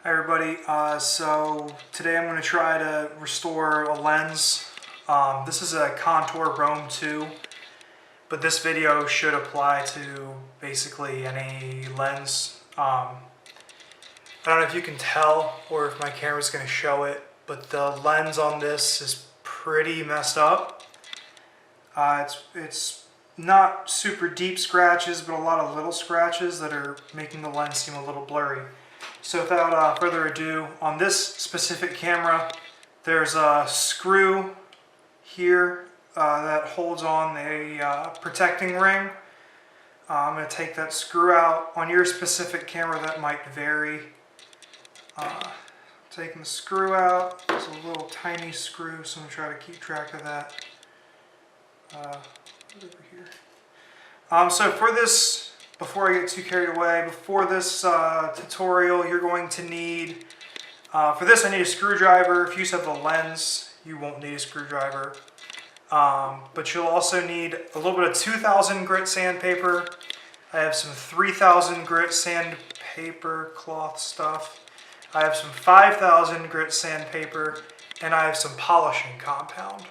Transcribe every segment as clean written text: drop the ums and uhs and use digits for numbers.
Hi everybody, so today I'm going to try to restore a lens. This is a Contour Roam 2, but this video should apply to basically any lens. I don't know if you can tell or if my camera's going to show it, but the lens on this is pretty messed up. It's not super deep scratches, but a lot of little scratches that are making the lens seem a little blurry. So without further ado, on this specific camera, there's a screw here that holds on a protecting ring. I'm going to take that screw out. On your specific camera that might vary. Taking the screw out, it's a little tiny screw, so I'm going to try to keep track of that. Over here. So for this, before I get too carried away, before this tutorial, you're going to need, for this I need a screwdriver. If you use the lens, you won't need a screwdriver. But you'll also need a little bit of 2000 grit sandpaper. I have some 3000 grit sandpaper cloth stuff. I have some 5000 grit sandpaper, and I have some polishing compound.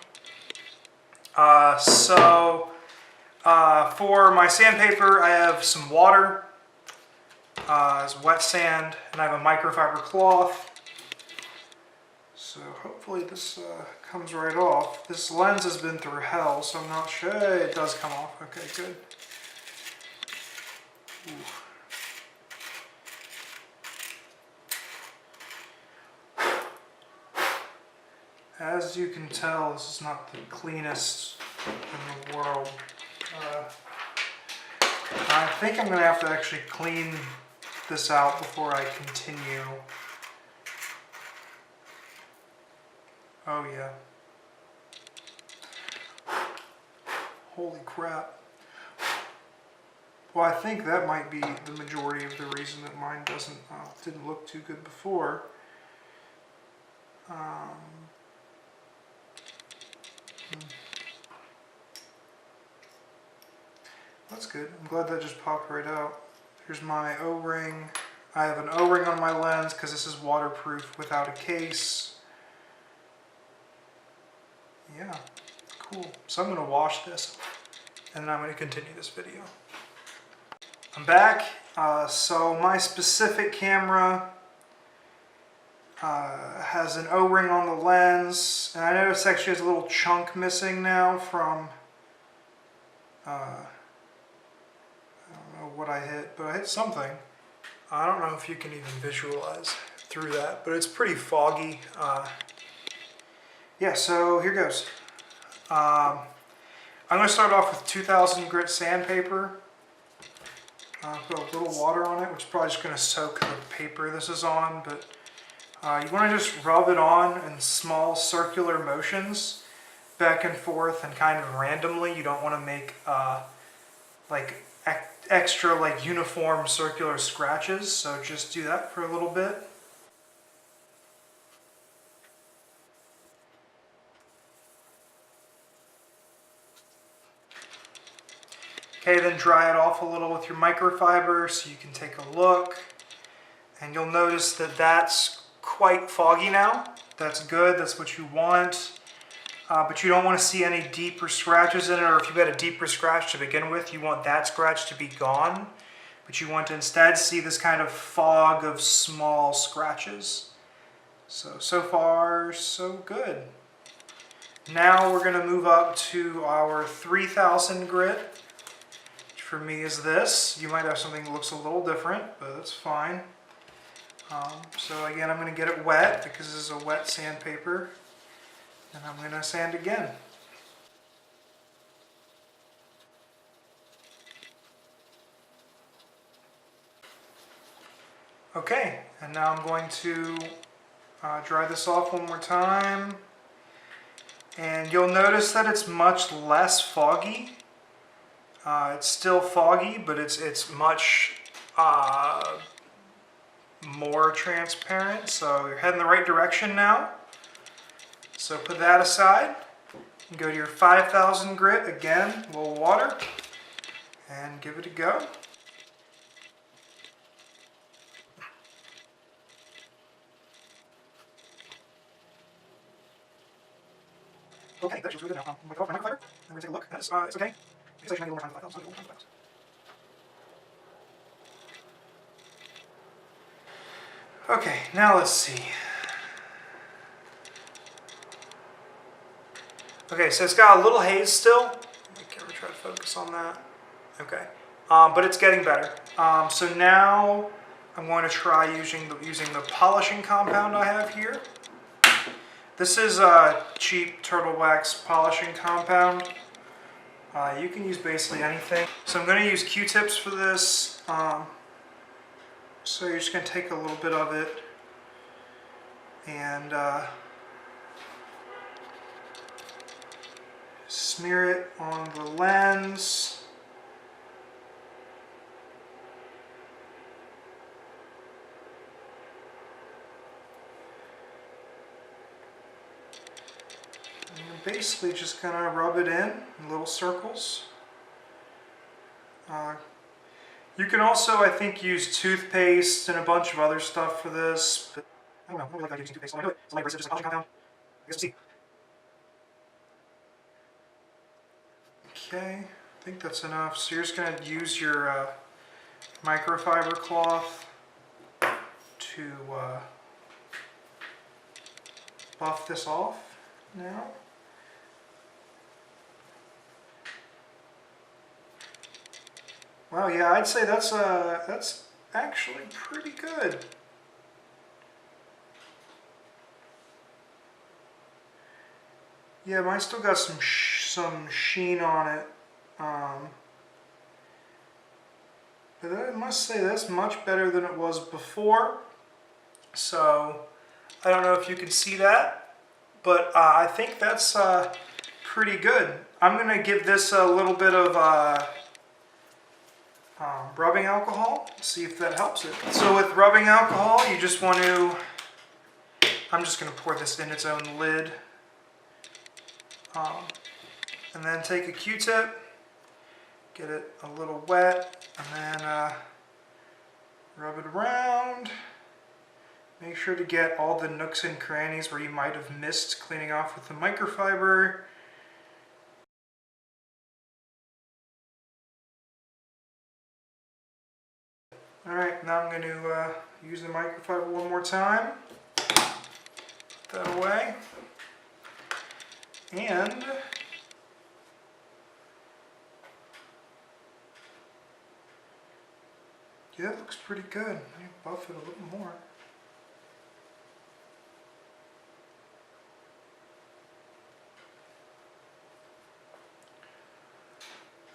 For my sandpaper, I have some water, it's wet sand, and I have a microfiber cloth. So hopefully this comes right off. This lens has been through hell, so I'm not sure. It does come off. Okay, good. Ooh. As you can tell, this is not the cleanest in the world. I think I'm going to have to actually clean this out before I continue. Oh yeah. Holy crap. Well, I think that might be the majority of the reason that mine didn't look too good before. That's good. I'm glad that just popped right out. Here's my O-ring. I have an O-ring on my lens because this is waterproof without a case. Yeah, cool. So I'm going to wash this and then I'm going to continue this video. I'm back. So my specific camera has an O-ring on the lens, and I notice it actually has a little chunk missing now from I don't know what I hit, but I hit something. I don't know if you can even visualize through that, but it's pretty foggy. Yeah, so here goes. I'm going to start off with 2000 grit sandpaper. Put a little water on it, which is probably just going to soak the paper this is on, but you want to just rub it on in small circular motions, back and forth and kind of randomly. You don't want to make like extra like uniform circular scratches, so just do that for a little bit. Okay, then dry it off a little with your microfiber so you can take a look. And you'll notice that that's quite foggy now. That's good, that's what you want. But you don't want to see any deeper scratches in it, or if you've got a deeper scratch to begin with, you want that scratch to be gone. But you want to instead see this kind of fog of small scratches. So far, so good. Now we're going to move up to our 3000 grit, which for me is this. You might have something that looks a little different, but that's fine. So again, I'm going to get it wet because this is a wet sandpaper. And I'm going to sand again. Okay, and now I'm going to dry this off one more time. And you'll notice that it's much less foggy. It's still foggy, but it's much more transparent. So you're heading the right direction now. So put that aside and go to your 5000 grit again, a little water, and give it a go. okay. That feels really good now. I'm going to off my microfiber. I'm going to take a look. It's okay. I guess I should maybe more time for 5,000. So I'll get more time for 5,000. Okay, now let's see. Okay, so it's got a little haze still. Can we try to focus on that? Okay, but it's getting better. So now I'm going to try using the polishing compound I have here. This is a cheap turtle wax polishing compound. You can use basically anything. So I'm going to use Q-tips for this. So you're just going to take a little bit of it and smear it on the lens. And you're basically just going to rub it in little circles. You can also, I think, use toothpaste and a bunch of other stuff for this. But I don't know, I don't really like using toothpaste. So I'm going to do it. So I'm going to just a polishing compound. I guess we'll see. Okay, I think that's enough. So you're just going to use your microfiber cloth to buff this off now. Wow, yeah, I'd say that's actually pretty good. Yeah, mine still got some sheen on it, but I must say that's much better than it was before. So I don't know if you can see that, but I think that's pretty good. I'm going to give this a little bit of rubbing alcohol, see if that helps it. So with rubbing alcohol, you just want to, I'm just going to pour this in its own lid. And then take a Q-tip, get it a little wet, and then rub it around. Make sure to get all the nooks and crannies where you might have missed cleaning off with the microfiber. Alright, now I'm going to use the microfiber one more time. Put that away. And yeah, it looks pretty good. Let me buff it a little more.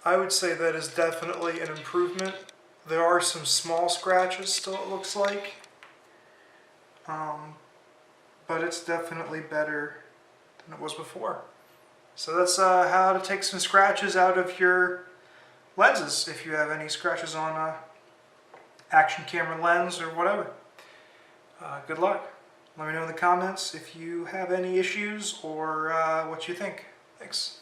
I would say that is definitely an improvement. There are some small scratches still, it looks like. But it's definitely better than it was before. So that's how to take some scratches out of your lenses if you have any scratches on action camera lens or whatever. Good luck. Let me know in the comments if you have any issues or what you think. Thanks.